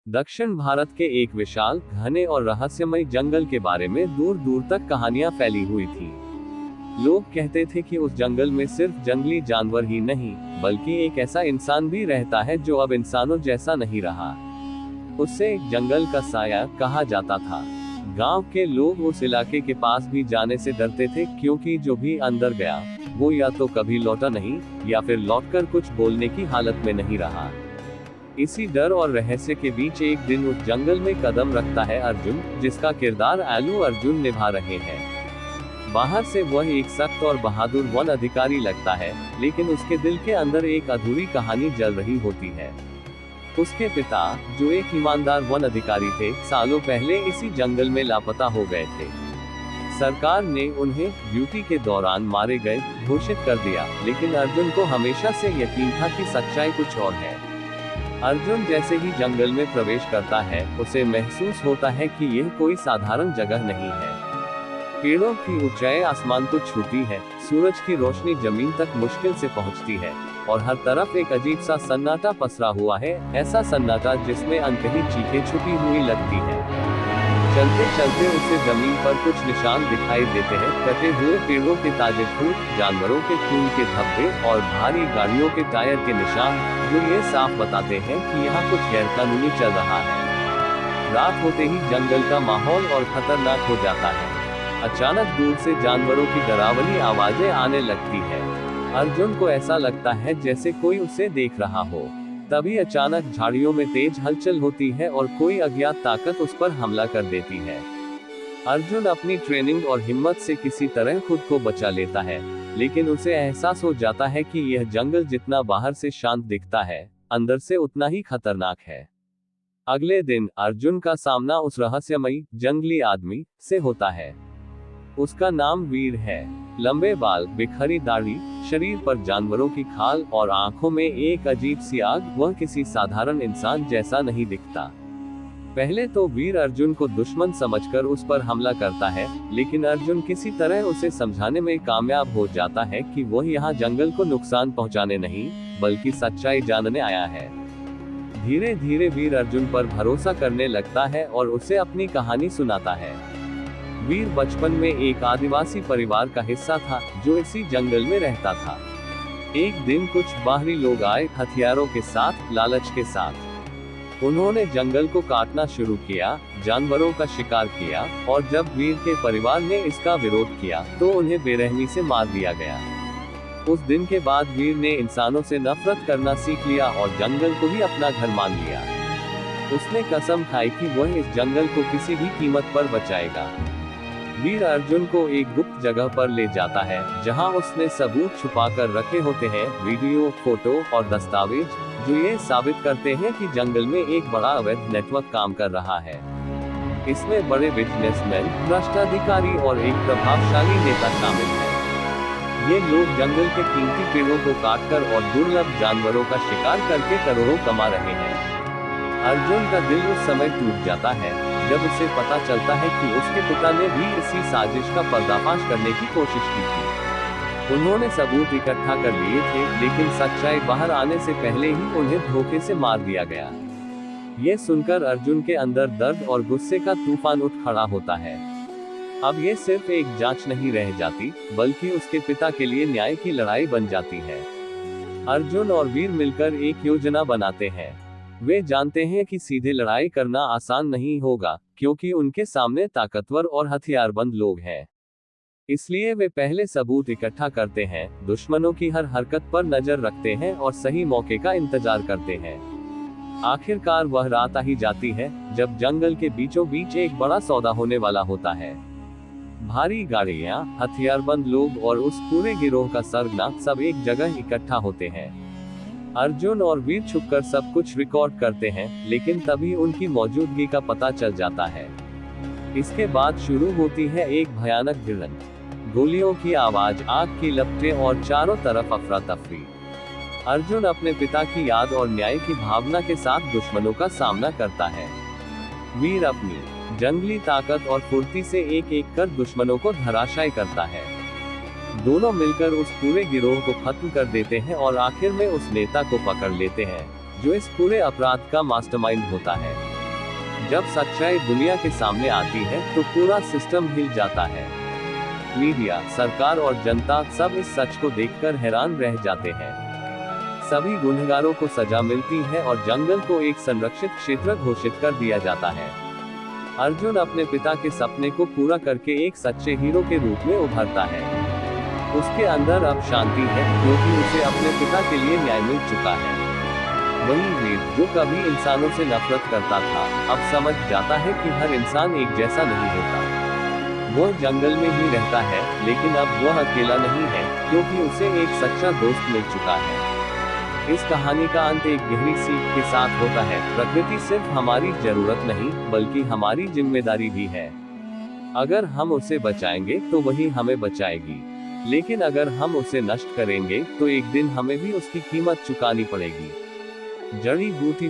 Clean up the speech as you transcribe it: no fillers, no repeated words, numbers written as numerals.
दक्षिण भारत के एक विशाल, घने और रहस्यमय जंगल के बारे में दूर दूर तक कहानियां फैली हुई थी। लोग कहते थे कि उस जंगल में सिर्फ जंगली जानवर ही नहीं, बल्कि एक ऐसा इंसान भी रहता है जो अब इंसानों जैसा नहीं रहा। उसे जंगल का साया कहा जाता था। गांव के लोग उस इलाके के पास भी जाने से डरते थे, क्योंकि जो भी अंदर गया वो या तो कभी लौटा नहीं, या फिर लौटकर कुछ बोलने की हालत में नहीं रहा। इसी डर और रहस्य के बीच एक दिन उस जंगल में कदम रखता है अर्जुन, जिसका किरदार अल्लू अर्जुन निभा रहे हैं। बाहर से वह एक सख्त और बहादुर वन अधिकारी लगता है, लेकिन उसके दिल के अंदर एक अधूरी कहानी जल रही होती है। उसके पिता, जो एक ईमानदार वन अधिकारी थे, सालों पहले इसी जंगल में लापता हो गए थे। सरकार ने उन्हें ड्यूटी के दौरान मारे गए घोषित कर दिया, लेकिन अर्जुन को हमेशा से यकीन था कि सच्चाई कुछ और है। अर्जुन जैसे ही जंगल में प्रवेश करता है, उसे महसूस होता है कि यह कोई साधारण जगह नहीं है। पेड़ों की ऊंचाई आसमान को छूती है, सूरज की रोशनी जमीन तक मुश्किल से पहुंचती है, और हर तरफ एक अजीब सा सन्नाटा पसरा हुआ है, ऐसा सन्नाटा जिसमें अनकही चीखें छुपी हुई लगती है। चलते चलते उसे जमीन पर कुछ निशान दिखाई देते हैं, कटे हुए पेड़ों के ताजे फूल, जानवरों के खून के धब्बे और भारी गाड़ियों के टायर के निशान, जो ये साफ बताते हैं कि यहाँ कुछ गैरकानूनी चल रहा है। रात होते ही जंगल का माहौल और खतरनाक हो जाता है। अचानक दूर से जानवरों की डरावनी आवाजें आने लगती है। अर्जुन को ऐसा लगता है जैसे कोई उसे देख रहा हो। तभी अचानक झाड़ियों में तेज हलचल होती है और कोई अज्ञात ताकत उस पर हमला कर देती है। अर्जुन अपनी ट्रेनिंग और हिम्मत से किसी तरह खुद को बचा लेता है, लेकिन उसे एहसास हो जाता है कि यह जंगल जितना बाहर से शांत दिखता है, अंदर से उतना ही खतरनाक है। अगले दिन अर्जुन का सामना उस रहस्यमयी जंगली आदमी से होता है। उसका नाम वीर है। लंबे बाल, बिखरी दाढ़ी, शरीर पर जानवरों की खाल और आंखों में एक अजीब सी आग। वह किसी साधारण इंसान जैसा नहीं दिखता। पहले तो वीर अर्जुन को दुश्मन समझकर उस पर हमला करता है, लेकिन अर्जुन किसी तरह उसे समझाने में कामयाब हो जाता है कि वह यहाँ जंगल को नुकसान पहुँचाने नहीं, बल्कि सच्चाई जानने आया है। धीरे धीरे वीर अर्जुन पर भरोसा करने लगता है और उसे अपनी कहानी सुनाता है। वीर बचपन में एक आदिवासी परिवार का हिस्सा था, जो इसी जंगल में रहता था। एक दिन कुछ बाहरी लोग आए, हथियारों के साथ, लालच के साथ। उन्होंने जंगल को काटना शुरू किया, जानवरों का शिकार किया, और जब वीर के परिवार ने इसका विरोध किया, तो उन्हें बेरहमी से मार दिया गया। उस दिन के बाद वीर ने इंसानों से नफरत करना सीख लिया और जंगल को ही अपना घर मान लिया। उसने कसम खाई कि वह इस जंगल को किसी भी कीमत पर बचाएगा। वीर अर्जुन को एक गुप्त जगह पर ले जाता है, जहां उसने सबूत छुपा कर रखे होते हैं, वीडियो, फोटो और दस्तावेज, जो ये साबित करते हैं कि जंगल में एक बड़ा अवैध नेटवर्क काम कर रहा है। इसमें बड़े बिजनेसमैन, भ्रष्टाधिकारी और एक प्रभावशाली नेता शामिल है। ये लोग जंगल के कीमती पेड़ों को काटकर और दुर्लभ जानवरों का शिकार करके करोड़ों कमा रहे हैं। अर्जुन का दिल उस समय टूट जाता है जब उसे पता चलता है कि उसके पिता ने भी इसी साजिश का पर्दाफाश करने की कोशिश की थी। उन्होंने सबूत इकट्ठा कर लिए थे, लेकिन सच्चाई बाहर आने से पहले ही उन्हें धोखे से मार दिया गया। ये सुनकर अर्जुन के अंदर दर्द और गुस्से का तूफान उठ खड़ा होता है। अब ये सिर्फ एक जांच नहीं रह जाती, बल्कि उसके पिता के लिए न्याय की लड़ाई बन जाती है। अर्जुन और वीर मिलकर एक योजना बनाते हैं। वे जानते हैं कि सीधे लड़ाई करना आसान नहीं होगा, क्योंकि उनके सामने ताकतवर और हथियारबंद लोग हैं। इसलिए वे पहले सबूत इकट्ठा करते हैं, दुश्मनों की हर हरकत पर नजर रखते हैं और सही मौके का इंतजार करते हैं। आखिरकार वह रात आ ही जाती है, जब जंगल के बीचों बीच एक बड़ा सौदा होने वाला होता है। भारी गाड़ियां, हथियारबंद लोग और उस पूरे गिरोह का सरगना सब एक जगह इकट्ठा होते हैं। अर्जुन और वीर छुपकर सब कुछ रिकॉर्ड करते हैं, लेकिन तभी उनकी मौजूदगी का पता चल जाता है। इसके बाद शुरू होती है एक भयानक भिड़ंत। गोलियों की आवाज, आग की लपटें और चारों तरफ अफरा तफरी। अर्जुन अपने पिता की याद और न्याय की भावना के साथ दुश्मनों का सामना करता है। वीर अपनी जंगली ताकत और फुर्ती से एक एक कर दुश्मनों को धराशायी करता है। दोनों मिलकर उस पूरे गिरोह को खत्म कर देते हैं और आखिर में उस नेता को पकड़ लेते हैं, जो इस पूरे अपराध का मास्टरमाइंड होता है। जब सच्चाई दुनिया के सामने आती है तो पूरा सिस्टम हिल जाता है। मीडिया, सरकार और जनता सब इस सच को देखकर हैरान रह जाते हैं। सभी गुनहगारों को सजा मिलती है और जंगल को एक संरक्षित क्षेत्र घोषित कर दिया जाता है। अर्जुन अपने पिता के सपने को पूरा करके एक सच्चे हीरो के रूप में उभरता है। उसके अंदर अब शांति है, क्योंकि उसे अपने पिता के लिए न्याय मिल चुका है। वही वीर, जो कभी इंसानों से नफरत करता था, अब समझ जाता है कि हर इंसान एक जैसा नहीं होता। वह जंगल में ही रहता है, लेकिन अब वह अकेला नहीं है, क्योंकि उसे एक सच्चा दोस्त मिल चुका है। इस कहानी का अंत एक गहरी सीख के साथ होता है। प्रकृति सिर्फ हमारी जरूरत नहीं, बल्कि हमारी जिम्मेदारी भी है। अगर हम उसे बचाएंगे तो वही हमें बचाएगी, लेकिन अगर हम उसे नष्ट करेंगे तो एक दिन हमें भी उसकी कीमत चुकानी पड़ेगी। जड़ी बूटी